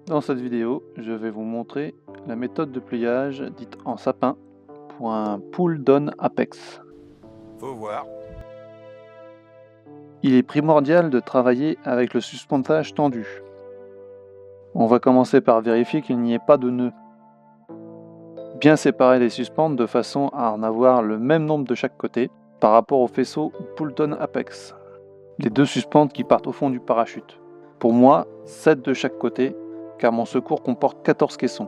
Dans cette vidéo, je vais vous montrer la méthode de pliage dite en sapin pour un pull-down apex. Faut voir. Il est primordial de travailler avec le suspentage tendu. On va commencer par vérifier qu'il n'y ait pas de nœud. Bien séparer les suspentes de façon à en avoir le même nombre de chaque côté par rapport au faisceau pull-down apex. Les deux suspentes qui partent au fond du parachute. Pour moi, 7 de chaque côté, car mon secours comporte 14 caissons.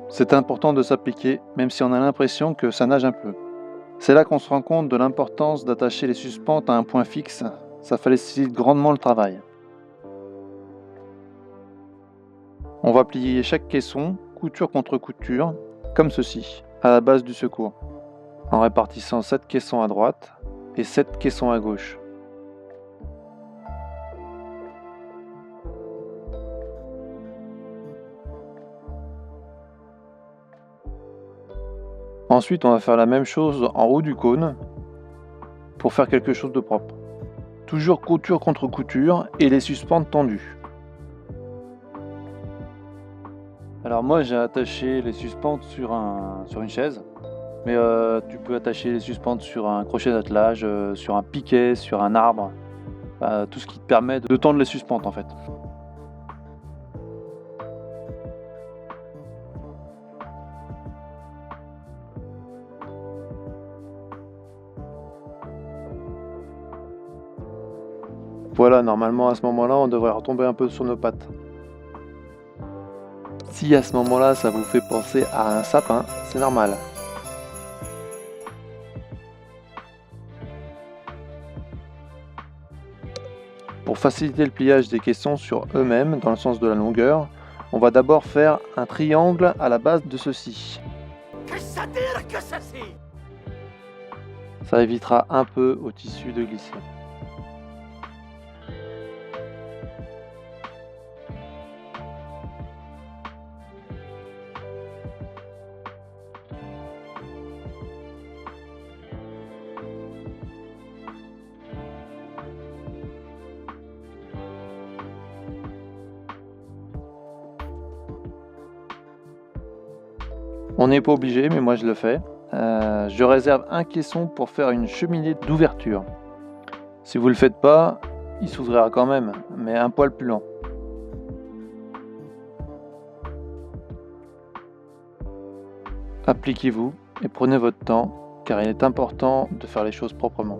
C'est important de s'appliquer, même si on a l'impression que ça nage un peu. C'est là qu'on se rend compte de l'importance d'attacher les suspentes à un point fixe, ça facilite grandement le travail. On va plier chaque caisson, couture contre couture, comme ceci, à la base du secours, en répartissant 7 caissons à droite et 7 caissons à gauche. Ensuite, on va faire la même chose en haut du cône pour faire quelque chose de propre. Toujours couture contre couture et les suspentes tendues. Alors moi j'ai attaché les suspentes sur une chaise, mais tu peux attacher les suspentes sur un crochet d'attelage, sur un piquet, sur un arbre, tout ce qui te permet de tendre les suspentes en fait. Voilà, normalement à ce moment-là, on devrait retomber un peu sur nos pattes. Si à ce moment-là, ça vous fait penser à un sapin, c'est normal. Pour faciliter le pliage des caissons sur eux-mêmes, dans le sens de la longueur, on va d'abord faire un triangle à la base de ceci. Ça évitera un peu au tissu de glisser. On n'est pas obligé, mais moi je le fais. Je réserve un caisson pour faire une cheminée d'ouverture. Si vous ne le faites pas, il s'ouvrira quand même, mais un poil plus lent. Appliquez-vous et prenez votre temps, car il est important de faire les choses proprement.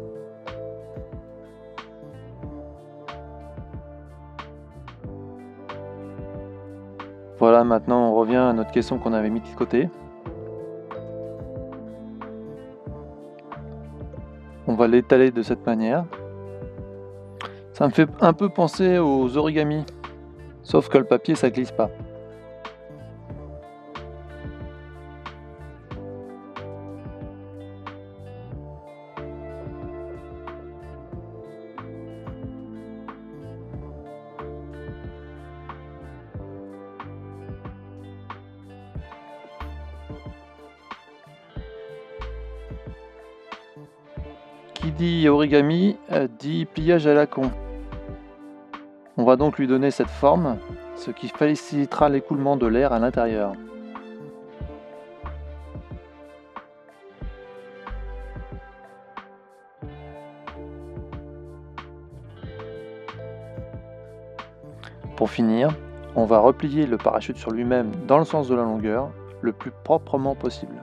Voilà, maintenant on revient à notre caisson qu'on avait mis de côté. On va l'étaler de cette manière. Ça me fait un peu penser aux origamis, sauf que le papier ça glisse pas. Qui dit origami dit pliage à la con. On va donc lui donner cette forme, ce qui facilitera l'écoulement de l'air à l'intérieur. Pour finir, on va replier le parachute sur lui-même dans le sens de la longueur, le plus proprement possible.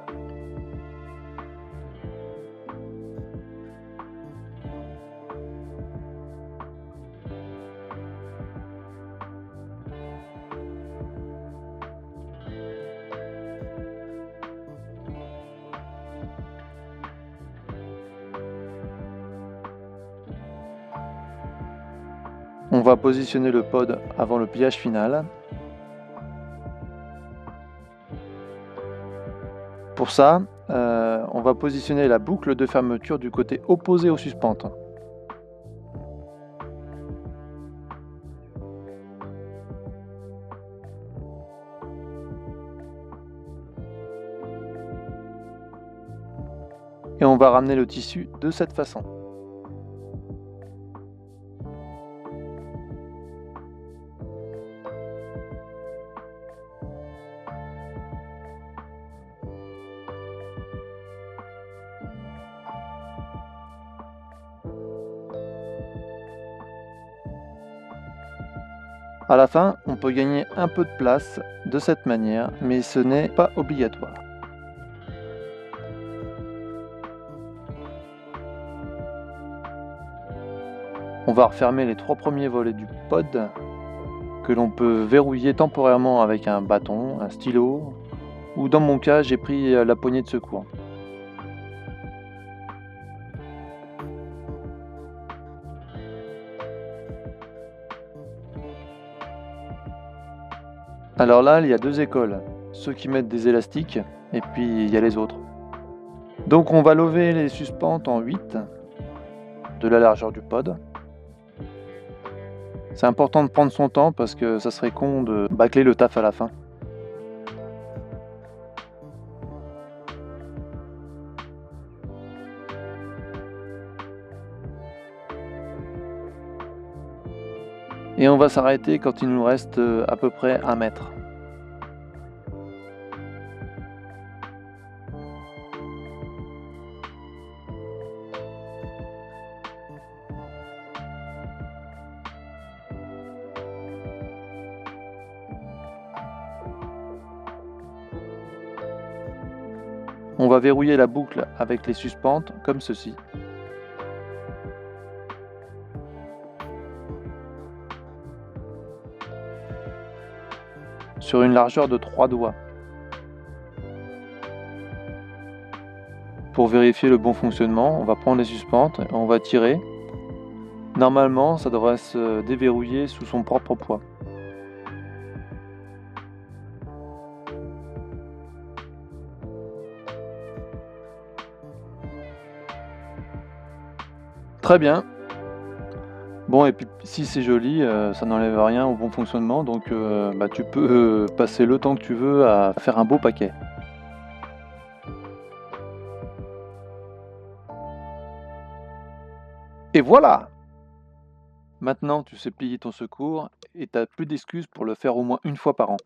On va positionner le pod avant le pliage final. Pour ça, on va positionner la boucle de fermeture du côté opposé aux suspentes. Et on va ramener le tissu de cette façon. À la fin, on peut gagner un peu de place de cette manière, mais ce n'est pas obligatoire. On va refermer les 3 premiers volets du pod que l'on peut verrouiller temporairement avec un bâton, un stylo, ou dans mon cas, j'ai pris la poignée de secours. Alors là, il y a 2 écoles, ceux qui mettent des élastiques et puis il y a les autres. Donc on va lever les suspentes en 8 de la largeur du pod. C'est important de prendre son temps parce que ça serait con de bâcler le taf à la fin. Et on va s'arrêter quand il nous reste à peu près 1 mètre. On va verrouiller la boucle avec les suspentes comme ceci. Sur une largeur de 3 doigts. Pour vérifier le bon fonctionnement, on va prendre les suspentes et on va tirer. Normalement, ça devrait se déverrouiller sous son propre poids. Très bien. Bon, et puis si c'est joli, ça n'enlève rien au bon fonctionnement, donc tu peux passer le temps que tu veux à faire un beau paquet. Et voilà! Maintenant, tu sais plier ton secours et t'as plus d'excuses pour le faire au moins une fois par an.